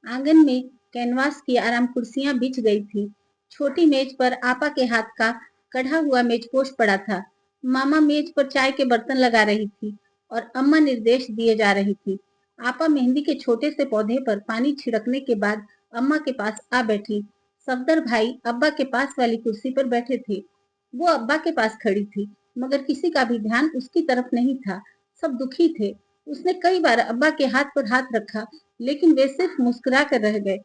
आंगन में कैनवास की आराम कुर्सियां बिछ गई थी। छोटी मेज पर आपा के हाथ का कढ़ा हुआ मेजपोश पड़ा था। मामा मेज पर चाय के बर्तन लगा रही थी और अम्मा निर्देश दिए जा रही थी। आपा मेहंदी के छोटे से पौधे पर पानी छिड़कने के बाद अम्मा के पास आ बैठी। सफदर भाई अब्बा के पास वाली कुर्सी पर बैठे थे। वो अब्बा के पास खड़ी थी, मगर किसी का भी ध्यान उसकी तरफ नहीं था। सब दुखी थे। उसने कई बार अब्बा के हाथ पर हाथ रखा, लेकिन वे सिर्फ मुस्कुरा कर रह गए।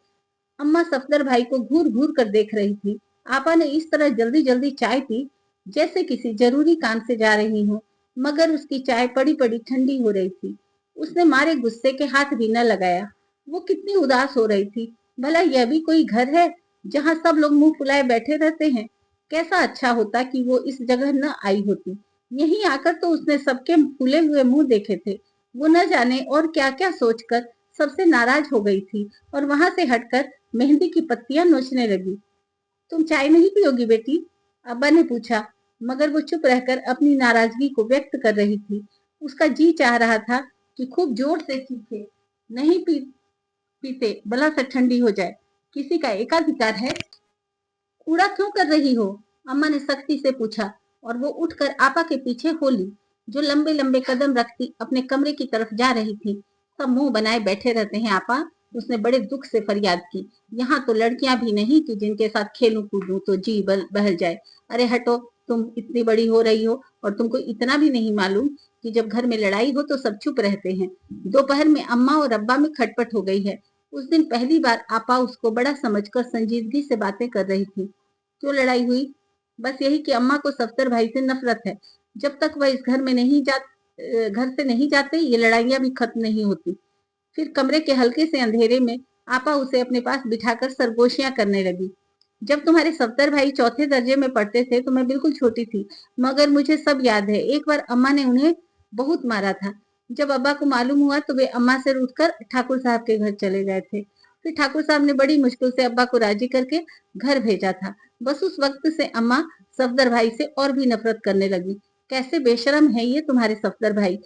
अम्मा सफदर भाई को घूर घूर कर देख रही थी। आपा ने इस तरह जल्दी जल्दी चाय पी, जैसे किसी जरूरी काम से जा रही हो, मगर उसकी चाय पड़ी पड़ी ठंडी हो रही थी। उसने मारे गुस्से के हाथ भी न लगाया। वो कितनी उदास हो रही थी। भला यह भी कोई घर है जहाँ सब लोग मुंह फुलाए बैठे रहते हैं। कैसा अच्छा होता कि वो इस जगह न आई होती। यहीं आकर तो उसने सबके फूले हुए मुंह देखे थे। वो न जाने और क्या क्या सोचकर सबसे नाराज हो गई थी और वहां से हटकर मेहंदी की पत्तियां नोचने लगी। तुम चाय नहीं पियोगी बेटी? अब्बा ने पूछा, मगर वो चुप रहकर अपनी नाराजगी को व्यक्त कर रही थी। उसका जी चाह रहा था कि खूब जोर से चीखे, नहीं पीते, भला से ठंडी हो जाए। किसी का एकाधिकार है। कूड़ा क्यों कर रही हो? अम्मा ने सख्ती से पूछा और वो उठकर आपा के पीछे हो ली, जो लंबे लंबे कदम रखती अपने कमरे की तरफ जा रही थी। सब मुंह बनाए बैठे रहते हैं आपा, उसने बड़े दुख से फरियाद की। यहाँ तो लड़कियां भी नहीं कि जिनके साथ खेलूं कूदूं तो जी बहल जाए। अरे हटो, तुम इतनी बड़ी हो रही हो और तुमको इतना भी नहीं मालूम कि जब घर में लड़ाई हो तो सब चुप रहते हैं। दोपहर में अम्मा और अब्बा में खटपट हो गई है। उस दिन पहली बार आपा उसको बड़ा समझकर संजीदगी से बातें कर रही थी। क्यों लड़ाई हुई? बस यही कि अम्मा को सफदर भाई से नफरत है। जब तक वह इस घर से नहीं जाते, ये लड़ाइयां भी खत्म नहीं होती। फिर कमरे के हल्के से अंधेरे में आपा उसे अपने पास बिठाकर सरगोशियां करने लगी। जब तुम्हारे सफदर भाई चौथे दर्जे में पढ़ते थे तो मैं बिल्कुल छोटी थी, मगर मुझे सब याद है। एक बार अम्मा ने उन्हें बहुत मारा था। जब अब्बा को मालूम हुआ तो वे अम्मा से रूठकर ठाकुर साहब के घर चले गए थे। फिर ठाकुर साहब ने बड़ी मुश्किल से अब्बा को राजी करके घर भेजा था। बस उस वक्त से अम्मा सफदर भाई से और भी नफरत करने लगी। कैसे बेशरम है ये तुम्हारे सफदर भाई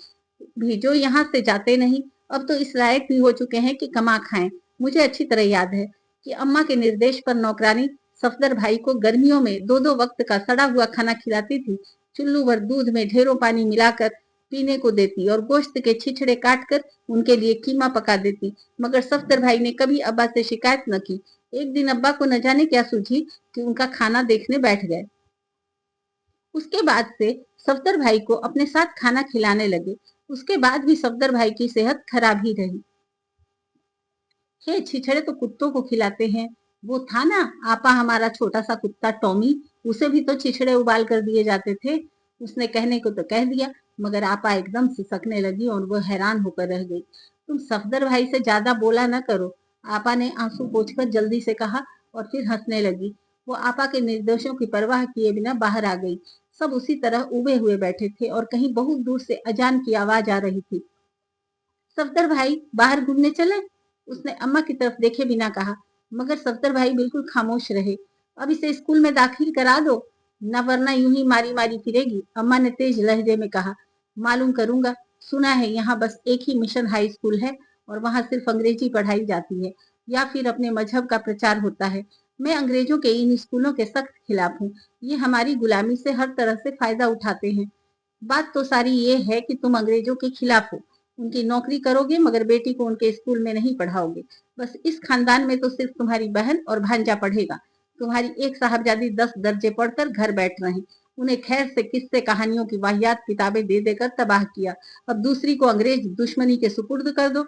भी, जो यहाँ से जाते नहीं। अब तो इस लायक भी हो चुके हैं कि कमा खाएं। मुझे अच्छी तरह याद है कि अम्मा के निर्देश पर नौकरानी सफदर भाई को गर्मियों में दो दो वक्त का सड़ा हुआ खाना खिलाती थी। चुल्लू भर दूध में ढेरों पानी मिलाकर पीने को देती और गोश्त के छिछड़े काट कर उनके लिए कीमा पका देती। मगर सफदर भाई ने कभी अब्बा से शिकायत न की। एक दिन अब्बा को न जाने क्या सूझी कि उनका खाना देखने बैठ गए। उसके बाद से सफदर भाई को अपने साथ खाना खिलाने लगे। उसके बाद भी सफदर भाई की सेहत खराब ही रही। हे छिछड़े तो कुत्तों को खिलाते हैं। वो था ना आपा, हमारा छोटा सा कुत्ता टॉमी, उसे भी तो छिछड़े उबाल कर दिए जाते थे। उसने कहने को तो कह दिया, मगर आपा एकदम सिसकने लगी और वो हैरान होकर रह गई। तुम सफदर भाई से ज्यादा बोला न करो, आपा ने आंसू पोंछकर जल्दी से कहा और फिर हंसने लगी। वो आपा के निर्देशों की परवाह किए बिना बाहर आ गई। सब उसी तरह उबे हुए बैठे थे और कहीं बहुत दूर से अजान की आवाज आ रही थी। सफदर भाई बाहर घूमने चले? उसने अम्मा की तरफ देखे बिना कहा, मगर सफदर भाई बिल्कुल खामोश रहे। अब इसे स्कूल में दाखिल करा दो, न वरना यूं ही मारी मारी फिरेगी, अम्मा ने तेज लहजे में कहा। मालूम करूंगा। सुना है यहाँ बस एक ही मिशन हाई स्कूल है और वहां सिर्फ अंग्रेजी पढ़ाई जाती है या फिर अपने मजहब का प्रचार होता है। मैं अंग्रेजों के इन स्कूलों के सख्त खिलाफ हूँ। ये हमारी गुलामी से हर तरह से फायदा उठाते हैं। बात तो सारी ये है कि तुम अंग्रेजों के खिलाफ हो, उनकी नौकरी करोगे मगर बेटी को उनके स्कूल में नहीं पढ़ाओगे। बस इस खानदान में तो सिर्फ तुम्हारी बहन और भांजा पढ़ेगा। तुम्हारी एक साहबजादी 10 दर्जे पढ़कर घर बैठ रहे हैं। उन्हें खैर से किस्से कहानियों की वाहियात किताबें दे देकर तबाह किया, अब दूसरी को अंग्रेज दुश्मनी के सुपुर्द कर दो।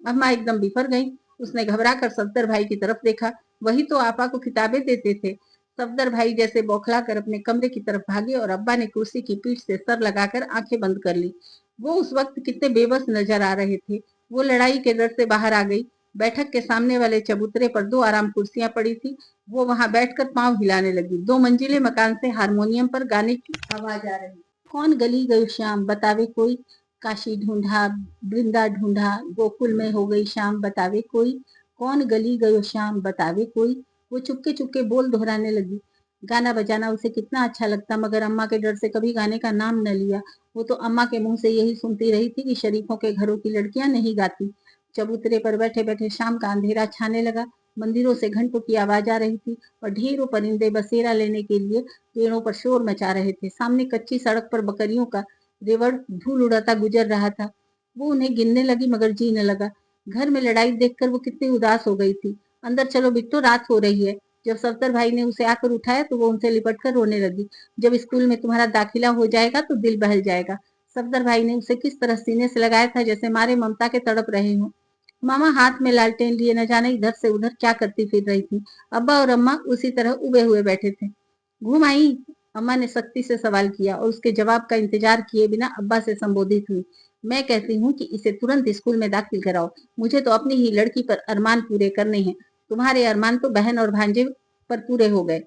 अम्मा एकदम बिफर गई। उसने घबरा कर सफदर भाई की तरफ देखा। वही तो आपा को किताबें देते थे। सफदर भाई जैसे बौखला कर अपने कमरे की तरफ भागे और अब्बा ने कुर्सी की पीठ से सर लगाकर आंखें बंद कर ली। वो उस वक्त कितने बेबस नजर आ रहे थे। वो लड़ाई के डर से बाहर आ गई। बैठक के सामने वाले चबूतरे पर दो आराम कुर्सियां पड़ी थी। वो वहां बैठकर पांव हिलाने लगी। दो मंजिले मकान से हारमोनियम पर गाने की आवाज आ रही। कौन गली गई श्याम बतावे कोई, काशी ढूंढा वृंदा ढूंढा, गोकुल में हो गई शाम बतावे कोई, कौन गली गयो श्याम बतावे कोई। वो चुपके चुपके बोल दोहराने लगी। गाना बजाना उसे कितना अच्छा लगता, मगर अम्मा के डर से कभी गाने का नाम न लिया। वो तो अम्मा के मुंह से यही सुनती रही थी कि शरीफों के घरों की लड़कियां नहीं गाती। चबूतरे पर बैठे बैठे शाम का अंधेरा छाने लगा। मंदिरों से घंटों की आवाज आ रही थी और ढेरों परिंदे बसेरा लेने के लिए पेड़ों पर शोर मचा रहे थे। सामने कच्ची सड़क पर बकरियों का रेवड़ धूल उड़ाता गुजर रहा था। वो उन्हें गिनने लगी मगर जी न लगा। घर में लड़ाई देखकर वो कितनी उदास हो गई थी। अंदर चलो बिट्टो, रात हो रही है। जब सफदर भाई ने उसे आकर उठाया तो वो उनसे लिपट कर रोने लगी। जब स्कूल में तुम्हारा दाखिला हो जाएगा तो दिल बहल जाएगा। सफदर भाई ने उसे किस तरह सीने से लगाया था जैसे मारे ममता के तड़प रहे हों। मामा हाथ में लालटेन लिए न जाने इधर से उधर क्या करती फिर रही थी। अब्बा और अम्मा उसी तरह उबे हुए बैठे थे। घूम आई? अम्मा ने सख्ती से सवाल किया और उसके जवाब का इंतजार किए बिना अब्बा से संबोधित हुई। मैं कहती हूँ कि इसे तुरंत स्कूल में दाखिल कराओ। मुझे तो अपनी ही लड़की पर अरमान पूरे करने हैं। तुम्हारे अरमान तो बहन और भांजे पर पूरे हो गए।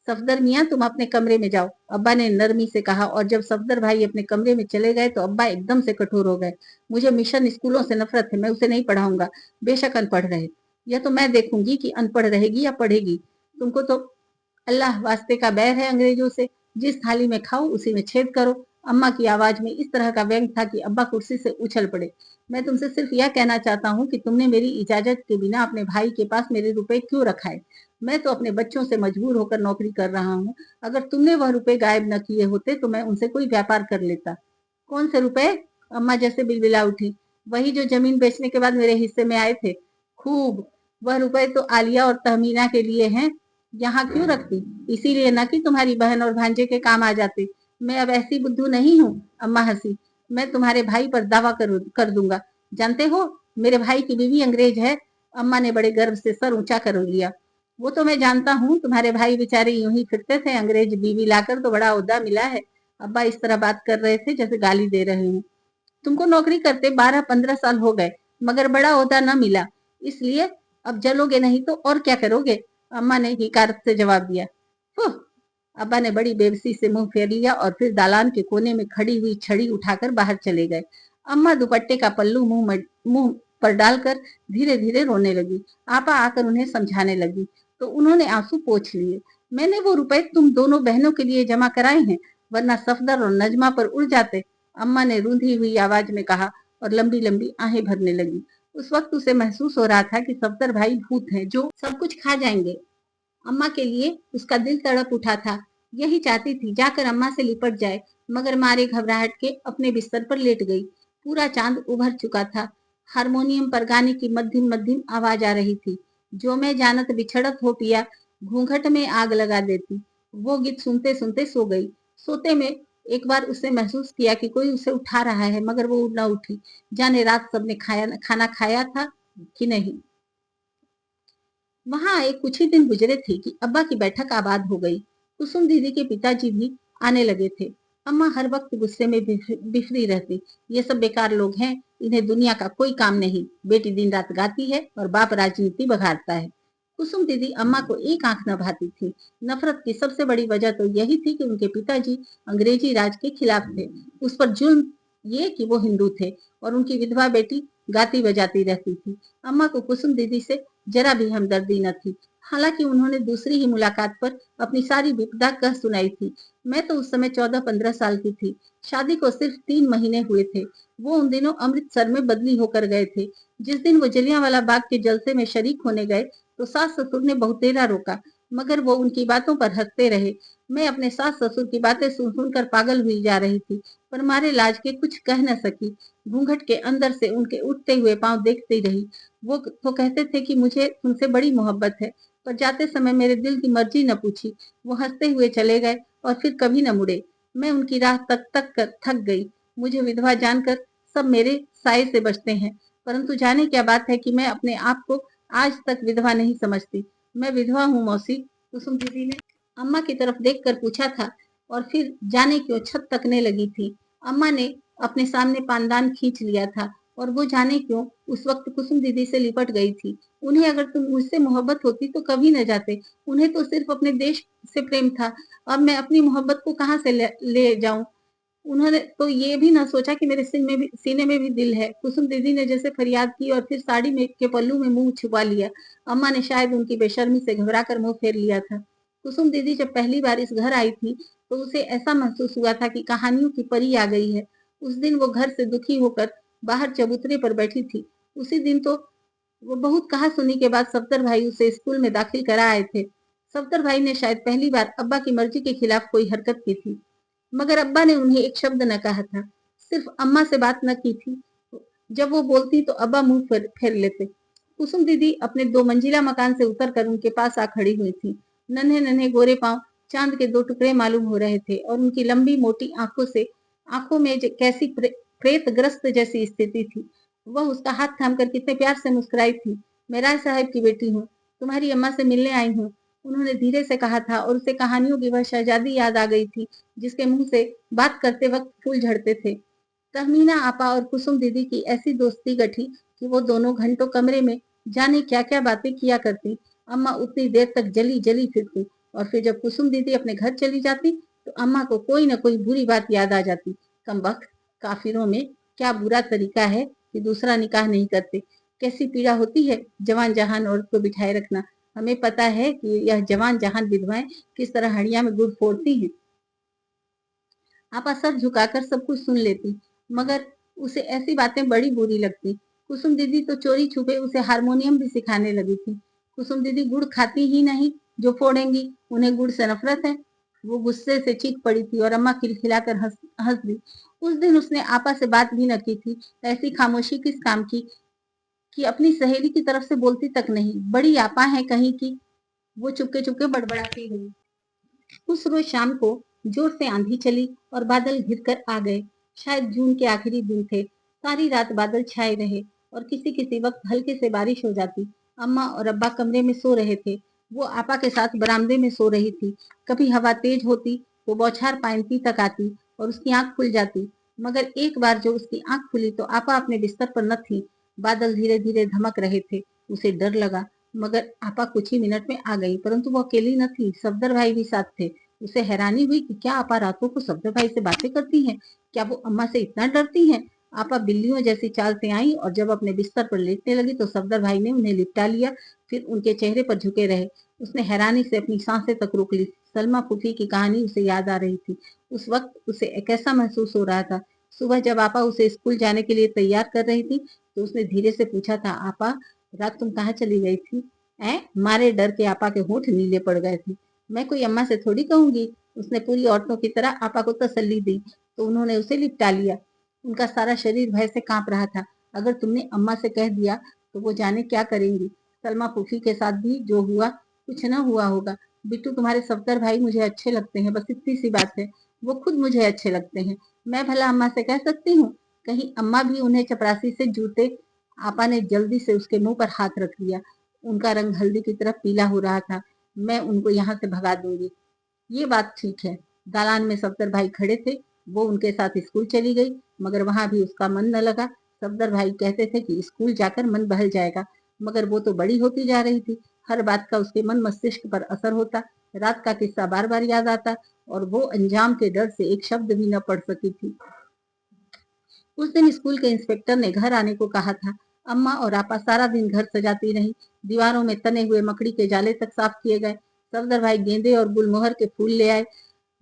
सफदर मियाँ, तुम अपने कमरे में जाओ, अब्बा ने नरमी से कहा। और जब सफदर भाई अपने कमरे में चले गए तो अब्बा एकदम से कठोर हो गए। मुझे मिशन स्कूलों से नफरत है, मैं उसे नहीं पढ़ाऊंगा, बेशक अनपढ़ रहे। यह तो मैं देखूंगी कि अनपढ़ रहेगी या पढ़ेगी। तुमको तो अल्लाह वास्ते का बैर है अंग्रेजों से। जिस थाली में खाओ उसी में छेद करो। अम्मा की आवाज में इस तरह का व्यंग था कि अब्बा कुर्सी से उछल पड़े। मैं तुमसे सिर्फ यह कहना चाहता हूँ कि तुमने मेरी इजाजत के बिना अपने भाई के पास मेरे रुपए क्यों रखाए? मैं तो अपने बच्चों से मजबूर होकर नौकरी कर रहा हूँ। अगर तुमने वह रुपए गायब न किए होते तो मैं उनसे कोई व्यापार कर लेता। कौन से रुपए? अम्मा जैसे बिलबिला उठी। वही जो जमीन बेचने के बाद मेरे हिस्से में आए थे। खूब। वह रुपए तो आलिया और तहमीना के लिए हैं। यहाँ क्यों रखती? इसीलिए ना कि तुम्हारी बहन और भांजे के काम आ जाते। मैं अब ऐसी बुद्धू नहीं हूँ। अम्मा हंसी। मैं तुम्हारे भाई पर दावा कर दूंगा। जानते हो, मेरे भाई की बीवी अंग्रेज है। अम्मा ने बड़े गर्व से सर ऊंचा कर लिया। वो तो मैं जानता हूँ, तुम्हारे भाई बेचारे यूं ही फिरते थे, अंग्रेज बीवी लाकर तो बड़ा ओहदा मिला है। अब्बा इस तरह बात कर रहे थे जैसे गाली दे रहे हूँ। तुमको नौकरी करते 12-15 साल हो गए मगर बड़ा ओहदा न मिला, इसलिए अब जलोगे नहीं तो और क्या करोगे? अम्मा ने हिकारत से जवाब दिया। फुह! अब्बा ने बड़ी बेबसी से मुंह फेर लिया और फिर दालान के कोने में खड़ी हुई छड़ी उठाकर बाहर चले गए। अम्मा दुपट्टे का पल्लू मुंह पर डालकर धीरे धीरे रोने लगी। आपा आकर उन्हें समझाने लगी तो उन्होंने आंसू पोंछ लिए। मैंने वो रुपए तुम दोनों बहनों के लिए जमा कराए हैं, वरना सफदर और नजमा पर उड़ जाते। अम्मा ने रूंधी हुई आवाज में कहा और लंबी लंबी आहें भरने लगी। उस वक्त उसे महसूस हो रहा था कि सफदर भाई भूत हैं जो सब कुछ खा जाएंगे। अम्मा के लिए उसका दिल तड़प उठा था। यही चाहती थी जाकर अम्मा से लिपट जाए, मगर मारे घबराहट के अपने बिस्तर पर लेट गई। पूरा चांद उभर चुका था। हारमोनियम पर गाने की मध्यम मध्यम आवाज आ रही थी। जो मैं जानत बिछड़त हो पिया, घूंघट में आग लगा देती। वो गीत सुनते सुनते सो गई। सोते में एक बार उसने महसूस किया कि कोई उसे उठा रहा है, मगर वो न उठी। जाने रात सबने खाना खाया था कि नहीं। वहां एक कुछ ही दिन गुजरे थे कि अब्बा की बैठक आबाद हो गई। कुसुम दीदी के पिताजी भी आने लगे थे। अम्मा हर वक्त गुस्से में बिफरी रहती। ये सब बेकार लोग हैं, इन्हें दुनिया का कोई काम नहीं। बेटी दिन रात गाती है और बाप राजनीति बघाड़ता है। कुसुम दीदी अम्मा को एक आंख न भाती थी। नफरत की सबसे बड़ी वजह तो यही थी कि उनके पिताजी अंग्रेजी राज के खिलाफ थे। उस पर जुल्म ये कि वो हिंदू थे और उनकी विधवा बेटी गाती बजाती रहती थी। अम्मा को कुसुम दीदी से जरा भी हमदर्दी न थी। हालांकि उन्होंने दूसरी ही मुलाकात पर अपनी सारी विपदा कह सुनाई थी। मैं तो उस समय 14-15 साल की थी। शादी को सिर्फ 3 महीने हुए थे। वो उन दिनों अमृतसर में बदली होकर गए थे। जिस दिन वो जलियांवाला बाग के जलसे में शरीक होने गए तो सास ससुर ने बहुतेरा रोका, मगर वो उनकी बातों पर हंसते रहे। मैं अपने सास ससुर की बातें सुन सुनकर पागल हुई जा रही थी, पर मारे लाज के कुछ कह न सकी। घूंघट के अंदर से उनके उठते हुए पांव देखती रही। वो तो कहते थे कि मुझे तुमसे बड़ी मोहब्बत है, पर जाते समय मेरे दिल की मर्जी न पूछी। वो हंसते हुए चले गए और फिर कभी न मुड़े। मैं उनकी राह तक तक कर थक गई। मुझे विधवा जानकर सब मेरे साए से बचते हैं, परंतु जाने क्या बात है कि मैं अपने आप को आज तक विधवा नहीं समझती। मैं विधवा हूँ मौसी, कुसुम दीदी ने अम्मा की तरफ देखकर पूछा था और फिर जाने क्यों छत तकने लगी थी। अम्मा ने अपने सामने पानदान खींच लिया था और वो जाने क्यों उस वक्त कुसुम दीदी से लिपट गई थी। उन्हें अगर तुम मुझसे मोहब्बत होती तो कभी न जाते। उन्हें तो सिर्फ अपने देश से प्रेम था। अब मैं अपनी मोहब्बत को कहाँ से ले जाऊं? उन्होंने तो ये भी ना सोचा कि मेरे सीने में भी दिल है। कुसुम दीदी ने जैसे फरियाद की और फिर साड़ी में के पल्लू में मुंह छुपा लिया। अम्मा ने शायद उनकी बेशर्मी से घबरा कर मुंह फेर लिया था। कुसुम दीदी जब पहली बार इस घर आई थी तो उसे ऐसा महसूस हुआ था कि कहानियों की परी आ गई है। उस दिन वो घर से दुखी होकर बाहर चबूतरे पर बैठी थी। उसी दिन तो वो बहुत कहा सुनी के बाद सफदर भाई उसे स्कूल में दाखिल करा आए थे। सफदर भाई ने शायद पहली बार अब्बा की मर्जी के खिलाफ कोई हरकत की थी, मगर अब्बा ने उन्हें एक शब्द न कहा था, सिर्फ अम्मा से बात न की थी। जब वो बोलती तो अब्बा मुंह फेर लेते। कुसुम दीदी अपने 2 मंजिला मकान से उतरकर उनके पास आ खड़ी हुई थी। नन्हे नन्हे गोरे पांव चांद के 2 टुकड़े मालूम हो रहे थे और उनकी लंबी मोटी आंखों में कैसी प्रेतग्रस्त जैसी स्थिति थी। वह उसका हाथ थामकर कितने प्यार से मुस्कुराई थी। मैं राय साहब की बेटी हूँ, तुम्हारी अम्मा से मिलने आई हूँ, उन्होंने धीरे से कहा था और उसे कहानियों की वह शहजादी याद आ गई थी जिसके मुंह से बात करते वक्त फूल झड़ते थे। तहमीना आपा और कुसुम दीदी की ऐसी दोस्ती गठी कि वो दोनों घंटों कमरे में जाने क्या क्या बातें किया करती। अम्मा उतनी देर तक जली जली फिरती और फिर जब कुसुम दीदी अपने घर चली जाती तो अम्मा को कोई न कोई बुरी बात याद आ जाती। कमबख्त, काफिरों में क्या बुरा तरीका है कि दूसरा निकाह नहीं करते। कैसी पीड़ा होती है जवान जहान औरत को बिठाए रखना। हमें पता है कि यह जवान जहान विधवाएं किस तरह हड़िया में गुड़ फोड़ती हैं। आपा सर झुकाकर सब कुछ सुन लेती, मगर उसे ऐसी बातें बड़ी बुरी लगती। कुसुम दीदी तो चोरी छुपे उसे हारमोनियम भी सिखाने लगी थी। कुसुम दीदी गुड़ खाती ही नहीं, जो फोड़ेंगी, उन्हें गुड़ से नफरत है। वो गुस्से से चीख पड़ी थी और अम्मा खिलखिलाकर हंस हंस दी। उस दिन उसने आपा से बात भी न की थी। ऐसी खामोशी किस काम की कि अपनी सहेली की तरफ से बोलती तक नहीं। बड़ी आपा है कहीं की, वो चुपके चुपके बड़बड़ाती गई। उस रोज शाम को जोर से आंधी चली और बादल घिर कर आ गए। शायद जून के आखिरी दिन थे। सारी रात बादल छाए रहे और किसी किसी वक्त हल्के से बारिश हो जाती। अम्मा और अब्बा कमरे में सो रहे थे। वो आपा के साथ बरामदे में सो रही थी। कभी हवा तेज होती तो बौछार पैंती तक आती और उसकी आंख खुल जाती, मगर एक बार जो उसकी आंख खुली तो आपा अपने बिस्तर पर न थी। बादल धीरे धीरे धमक रहे थे। उसे डर लगा, मगर आपा कुछ ही मिनट में आ गई। परंतु वो अकेली न थी, सफदर भाई भी साथ थे। उसे हैरानी हुई कि क्या आपा रातों को सफदर भाई से बातें करती हैं। क्या वो अम्मा से इतना डरती हैं। आपा बिल्लियों जैसी चाल से आई और जब अपने बिस्तर पर लेटने लगी तो सफदर भाई ने उन्हें लिपटा लिया, फिर उनके चेहरे पर झुके रहे। उसने हैरानी से अपनी सांसें तक रोक ली। सलमा फूफी की कहानी उसे याद आ रही थी। उस वक्त उसे कैसा महसूस हो रहा था। सुबह जब आपा उसे स्कूल जाने के लिए तैयार कर रही थी तो उसने धीरे से पूछा था, आपा रात तुम कहाँ चली गई थी। मारे डर के आपा के होंठ नीले पड़ गए थे। मैं कोई अम्मा से थोड़ी कहूंगी। उसने पूरी औरतों की तरह आपा को तसल्ली दी तो उन्होंने उसे लिपटा लिया। उनका सारा शरीर भय से कांप रहा था। अगर तुमने अम्मा से कह दिया तो वो जाने क्या करेंगी। सलमा फूफी के साथ भी जो हुआ कुछ न हुआ होगा। बिट्टू तुम्हारे सफदर भाई मुझे अच्छे लगते हैं, बस इतनी सी बात है। वो खुद मुझे अच्छे लगते हैं। मैं भला अम्मा से कह सकती हूँ। कहीं अम्मा भी उन्हें चपरासी से जूते। आपा ने जल्दी से उसके मुंह पर हाथ रख लिया। उनका रंग हल्दी की तरफ पीला हो रहा था। मैं उनको यहाँ से भगा दूंगी। ये बात ठीक है। दालान में सफदर भाई खड़े थे। वो उनके साथ स्कूल चली गई, मगर वहां भी उसका मन न लगा। सफदर भाई कहते थे कि स्कूल जाकर मन बहल जाएगा, मगर वो तो बड़ी होती जा रही थी। हर बात का उसके मन मस्तिष्क पर असर होता। रात का किस्सा बार बार याद आता और वो अंजाम के डर से एक शब्द भी न पढ़ सकी थी। उस दिन स्कूल के इंस्पेक्टर ने घर आने को कहा था। अम्मा और आपा सारा दिन घर सजाती रही। दीवारों में तने हुए मकड़ी के जाले तक साफ किए गए। सफदर भाई गेंदे और गुलमोहर के फूल ले आए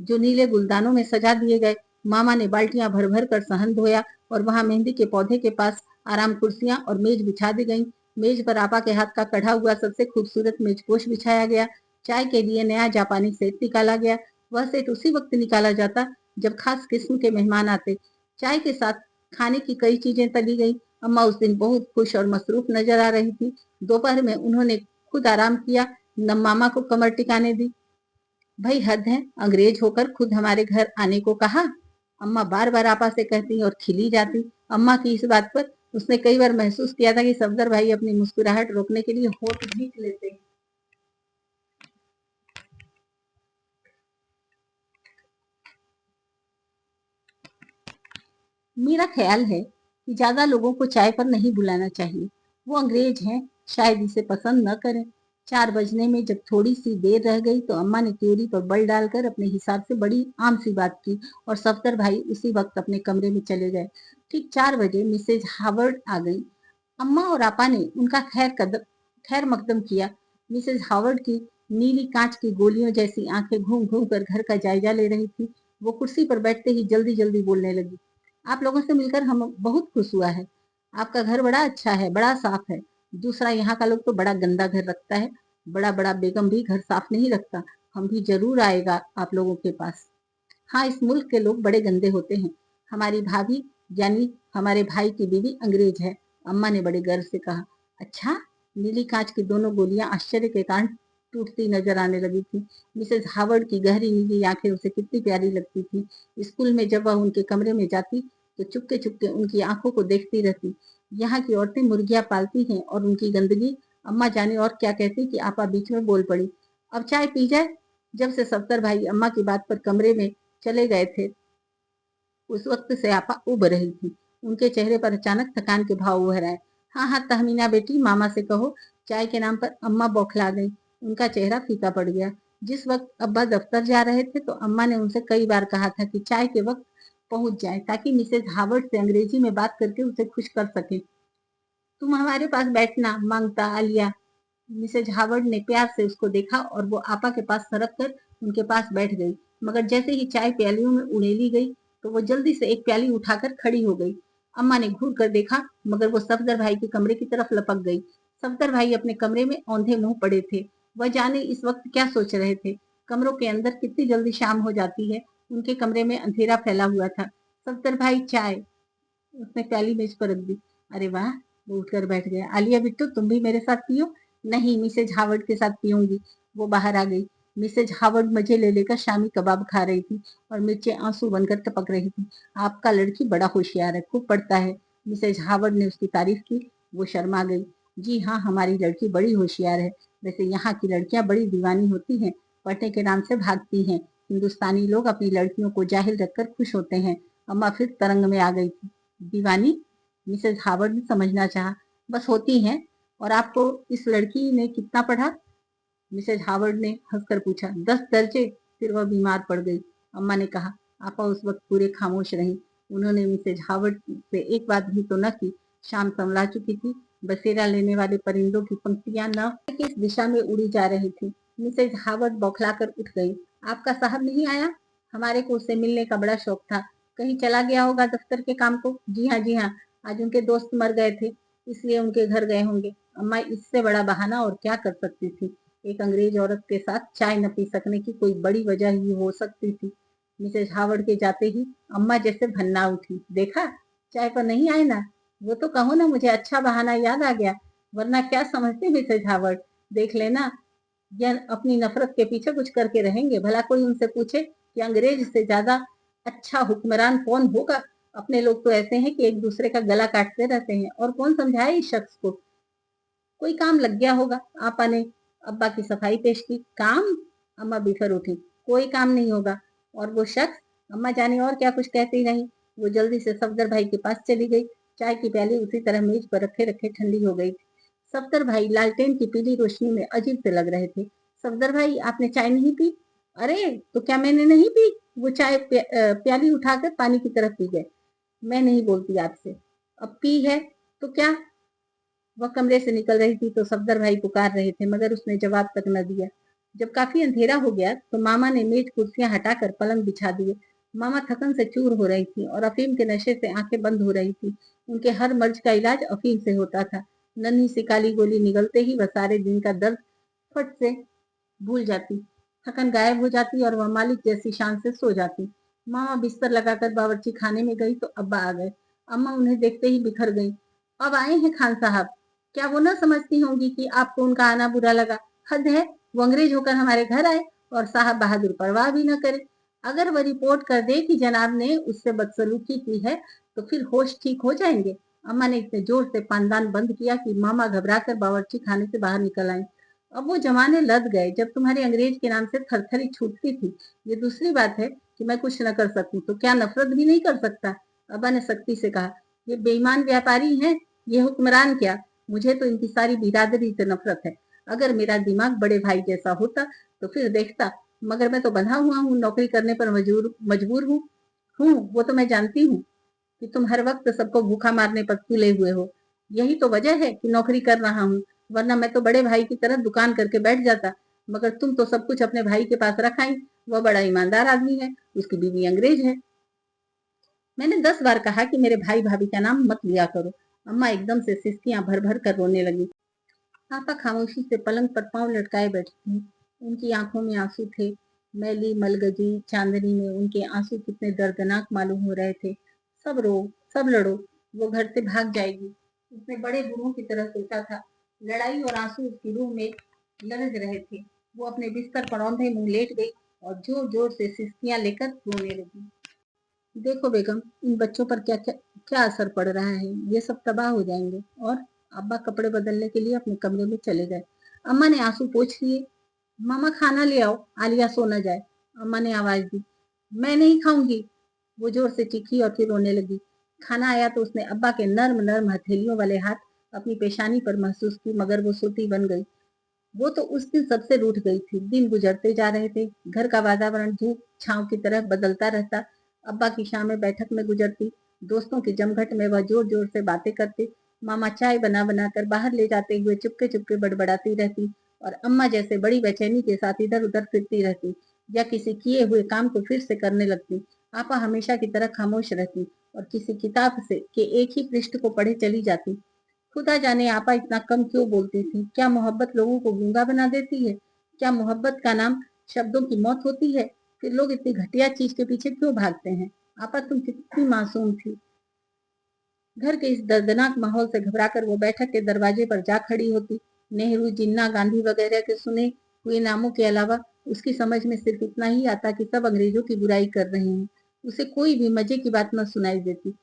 जो नीले गुलदानों में सजा दिए गए। मामा ने बाल्टियां भर भर कर सहन धोया और वहां मेहंदी के पौधे के पास आराम कुर्सियां और मेज बिछा दी गई। मेज पर आपा के हाथ का कढ़ा हुआ सबसे खूबसूरत मेजपोश बिछाया गया। चाय के लिए नया जापानी सेट निकाला गया। वह सेट उसी वक्त निकाला जाता जब खास किस्म के मेहमान आते। चाय के साथ खाने की कई चीजें तली गई। अम्मा उस दिन बहुत खुश और मसरूफ नजर आ रही थी। दोपहर में उन्होंने खुद आराम किया, न मामा को कमर टिकाने दी। भाई हद है, अंग्रेज होकर खुद हमारे घर आने को कहा। अम्मा बार बार आपा से कहती और खिली जाती। अम्मा की इस बात पर उसने कई बार महसूस किया था कि सफदर भाई अपनी मुस्कुराहट रोकने के लिए होठ भींच लेते। मेरा ख्याल है कि ज्यादा लोगों को चाय पर नहीं बुलाना चाहिए। वो अंग्रेज हैं, शायद इसे पसंद न करें। 4 बजने में जब थोड़ी सी देर रह गई तो अम्मा ने त्योरी पर बल डालकर अपने हिसाब से बड़ी आम सी बात की और सफदर भाई उसी वक्त अपने कमरे में चले गए। ठीक 4 बजे मिसेज हावर्ड आ गई। अम्मा और आपा ने उनका खैर मकदम किया। मिसेज हावर्ड की नीली कांच की गोलियों जैसी आंखें घूम घूम कर घर का जायजा ले रही थी। वो कुर्सी पर बैठते ही जल्दी जल्दी बोलने लगी। आप लोगों से मिलकर हम बहुत खुश हुआ है। आपका घर बड़ा अच्छा है, बड़ा साफ है। दूसरा, यहाँ का लोग तो बड़ा गंदा घर रखता है। बड़ा बड़ा बेगम भी घर साफ नहीं रखता। हम भी जरूर आएगा आप लोगों के पास। हाँ, इस मुल्क के लोग बड़े गंदे होते हैं। हमारी भाभी यानी हमारे भाई की बीवी अंग्रेज है, अम्मा ने बड़े गर्व से कहा। अच्छा। नीली कांच की दोनों गोलियां आश्चर्य के कारण टूटती नजर आने लगी थी। मिसेस हावर्ड की गहरी नीली आंखें उसे कितनी प्यारी लगती थी। स्कूल में जब वह उनके कमरे में जाती तो चुपके चुपके उनकी आंखों को देखती रहती। यहाँ की औरतें मुर्गियां पालती हैं और उनकी गंदगी। अम्मा जाने और क्या कहती कि आपा बीच में बोल पड़ी। अब चाय पी जाए। जब से सफ्दर भाई अम्मा की बात पर कमरे में चले गए थे, उस वक्त से आपा उब रही थी। उनके चेहरे पर अचानक थकान के भाव उभर आए। हाँ हाँ तहमीना बेटी, मामा से कहो। चाय के नाम पर अम्मा बौखला गई। उनका चेहरा फीका पड़ गया। जिस वक्त अब्बा दफ्तर जा रहे थे तो अम्मा ने उनसे कई बार कहा था कि चाय के वक्त पहुंच जाए ताकि मिसेज हावर्ड से अंग्रेजी में बात करके उसे खुश कर सके। तुम हमारे पास बैठना, मांगता आलिया। मिसेज हावर्ड ने प्यार से उसको देखा और वो आपा के पास सरक कर उनके पास बैठ गई। मगर जैसे ही चाय प्यालियों में उड़ेली गई तो वो जल्दी से एक प्याली उठाकर खड़ी हो गई। अम्मा ने घूर कर देखा मगर वो सफदर भाई के कमरे की तरफ लपक गई। सफदर भाई अपने कमरे में औंधे मुंह पड़े थे। वह जाने इस वक्त क्या सोच रहे थे। कमरों के अंदर कितनी जल्दी शाम हो जाती है। उनके कमरे में अंधेरा फैला हुआ था। सफदर भाई, चाय। उसने प्याली मेज पर रख दी। अरे वाह, वो उठकर बैठ गया। आलिया बिट्टू, तुम भी मेरे साथ पियो। नहीं, मिसेज हावर्ड के साथ पीऊंगी। वो बाहर आ गई। मिसेज हावर्ड मजे ले लेकर शामी कबाब खा रही थी और मिर्चें आंसू बनकर टपक रही थी। आपका लड़की बड़ा होशियार है, खूब पढ़ता है। मिसेज हावर्ड ने उसकी तारीफ की। वो शर्मा गई। जी हाँ, हमारी लड़की बड़ी होशियार है। वैसे यहाँ की लड़कियां बड़ी दीवानी होती हैं, पढ़ने के नाम से भागती हैं। हिंदुस्तानी लोग अपनी लड़कियों को जाहिल रखकर खुश होते हैं। अम्मा फिर तरंग में आ गई थी। दीवानी? मिसेज हावर्ड ने समझना चाहा। बस होती हैं। और आपको इस लड़की ने कितना पढ़ा? मिसेज हावर्ड ने हंसकर पूछा। 10 दर्जे। फिर वह बीमार पड़ गई, अम्मा ने कहा। आपा उस वक्त पूरे खामोश रही। उन्होंने मिसेज हावर्ड से एक बात भी तो न की। शाम समला चुकी थी। बसेरा लेने वाले परिंदों की पंक्तियां न किस दिशा में उड़ी जा रही थी। मिसेज हावर्ड बौखलाकर उठ गई। आपका साहब नहीं आया? हमारे को उससे मिलने का बड़ा शौक था। कहीं चला गया होगा दफ्तर के काम को। जी हाँ, जी हाँ। आज उनके दोस्त मर गए थे, इसलिए उनके घर गए होंगे। अम्मा इससे बड़ा बहाना और क्या कर सकती थी। एक अंग्रेज औरत के साथ चाय न पी सकने की कोई बड़ी वजह ही हो सकती थी। मिसेज हावर्ड के जाते ही अम्मा जैसे भन्ना उठी। देखा, चाय पर नहीं आए ना। वो तो कहो ना, मुझे अच्छा बहाना याद आ गया। वरना क्या समझते मिसेज हावर्ड, देख लेना यह अपनी नफरत के पीछे कुछ करके रहेंगे। भला कोई उनसे पूछे कि अंग्रेज से ज्यादा अच्छा हुक्मरान कौन होगा। अपने लोग तो ऐसे हैं कि एक दूसरे का गला काटते रहते हैं। और कौन समझाए इस शख्स को। कोई काम लग गया होगा। आपा ने अब्बा की सफाई पेश की। काम? अम्मा बिखर उठी। कोई काम नहीं होगा। और वो शख्स? अम्मा जाने और क्या कुछ कहती रही। वो जल्दी से सफदर भाई के पास चली गई। चाय की प्याली उसी तरह मेज पर रखे रखे ठंडी हो गई थी। सफदर भाई लालटेन की पीली रोशनी में अजीब से लग रहे थे। सफदर भाई, आपने चाय नहीं पी? अरे, तो क्या मैंने नहीं पी? वो चाय प्याली उठाकर पानी की तरफ पी गए। मैं नहीं बोलती आपसे। अब पी है तो क्या? वह कमरे से निकल रही थी तो सफदर भाई पुकार रहे थे मगर उसने जवाब तक न दिया। जब काफी अंधेरा हो गया तो मामा ने मेज कुर्सियां हटाकर पलंग बिछा दिए। मामा थकन से चूर हो रही थी और अफीम के नशे से आंखें बंद हो रही थी। उनके हर मर्ज का इलाज अफीम से होता था। नन्ही सी काली गोली निगलते ही वह सारे दिन का दर्द फट से भूल जाती। थकन गायब हो जाती और वह मालिक जैसी शान से सो जाती। मामा बिस्तर लगाकर बावर्ची खाने में गई तो अब्बा आ गए। अम्मा उन्हें देखते ही बिखर गई। अब आए हैं खान साहब। क्या वो न समझती होंगी कि आपको उनका आना बुरा लगा? हद है, वो अंग्रेज होकर हमारे घर आए और साहब बहादुर परवाह भी न करे। अगर वह रिपोर्ट कर दे कि जनाब ने उससे बदसलूकी की है तो फिर होश ठीक हो जाएंगे। अम्मा ने इतने जोर से पानदान बंद किया कि मामा घबराकर बावर्ची खाने से बाहर निकल आई। अब वो जमाने लद गए जब तुम्हारे अंग्रेज के नाम से थरथरी छूटती थी। ये दूसरी बात है कि मैं कुछ न कर सकूं तो क्या नफरत भी नहीं कर सकता? अब्बा ने सख्ती से कहा। ये बेईमान व्यापारी हैं, ये हुक्मरान क्या। मुझे तो इनकी सारी बिरादरी से नफरत है। अगर मेरा दिमाग बड़े भाई जैसा होता तो फिर देखता, मगर मैं तो बंधा हुआ हूँ, नौकरी करने पर मजबूर हूँ। वो तो मैं जानती हूँ कि तुम हर वक्त सबको भूखा मारने पर तुले हुए हो। यही तो वजह है कि नौकरी कर रहा हूँ, वरना मैं तो बड़े भाई की तरह दुकान करके बैठ जाता। मगर तुम तो सब कुछ अपने भाई के पास रखाई। वह बड़ा ईमानदार आदमी है, उसकी बीवी अंग्रेज है। मैंने 10 बार कहा कि मेरे भाई भाभी का नाम मत लिया करो। अम्मा एकदम से सिसकियां भर भर कर रोने लगी। आपा खामोशी से पलंग पर पांव लटकाए बैठी थी। उनकी आंखों में आंसू थे। मैली मलगजी चांदनी में उनके आंसू कितने दर्दनाक मालूम हो रहे थे। सब रो, सब लड़ो, वो घर से भाग जाएगी। उसने बड़े गुरुओं की तरह सोचा था। लड़ाई और आंसू उसकी रूह में लरज रहे थे। वो अपने बिस्तर पर औंधे मुंह लेट गई और जोर जोर से सिसकियां लेकर रोने लगी। देखो बेगम, इन बच्चों पर क्या क्या क्या असर पड़ रहा है। ये सब तबाह हो जाएंगे। और अब्बा कपड़े बदलने के लिए अपने कमरे में चले गए। अम्मा ने आंसू पोंछ लिए। मामा खाना ले आओ, आलिया सो न जाए। अम्मा ने आवाज दी। मैं नहीं खाऊंगी। वो जोर से चीखी और फिर रोने लगी। खाना आया तो उसने अब्बा के नर्म नर्म हथेलियों वाले हाथ अपनी पेशानी पर महसूस की, मगर वो सोती बन गई। वो तो उस दिन सबसे रूठ गई थी। दिन गुजरते जा रहे थे। घर का वातावरण धूप छांव की तरह बदलता रहता। अब्बा की शामें बैठक में गुजरती। दोस्तों की जमघट में वह जोर जोर से बातें करती। मामा चाय बना बना कर बाहर ले जाते हुए चुपके चुपके बड़बड़ाती रहती। और अम्मा जैसे बड़ी बेचैनी के साथ इधर उधर फिरती रहती या किसी किए हुए काम को फिर से करने लगती। आपा हमेशा की तरह खामोश रहती और किसी किताब से के एक ही पृष्ठ को पढ़े चली जाती। खुदा जाने आपा इतना कम क्यों बोलती थी। क्या मोहब्बत लोगों को गूंगा बना देती है? क्या मोहब्बत का नाम शब्दों की मौत होती है? फिर लोग इतनी घटिया चीज के पीछे क्यों भागते हैं? आपा तुम कितनी मासूम थी। घर के इस दर्दनाक माहौल से घबराकर वो बैठक के दरवाजे पर जा खड़ी होती। नेहरू, जिन्ना, गांधी वगैरह के सुने हुए नामों के अलावा उसकी समझ में सिर्फ इतना ही आता कि सब अंग्रेजों की बुराई कर रहे हैं। उसे कोई भी मजे की बात न सुनाई देती।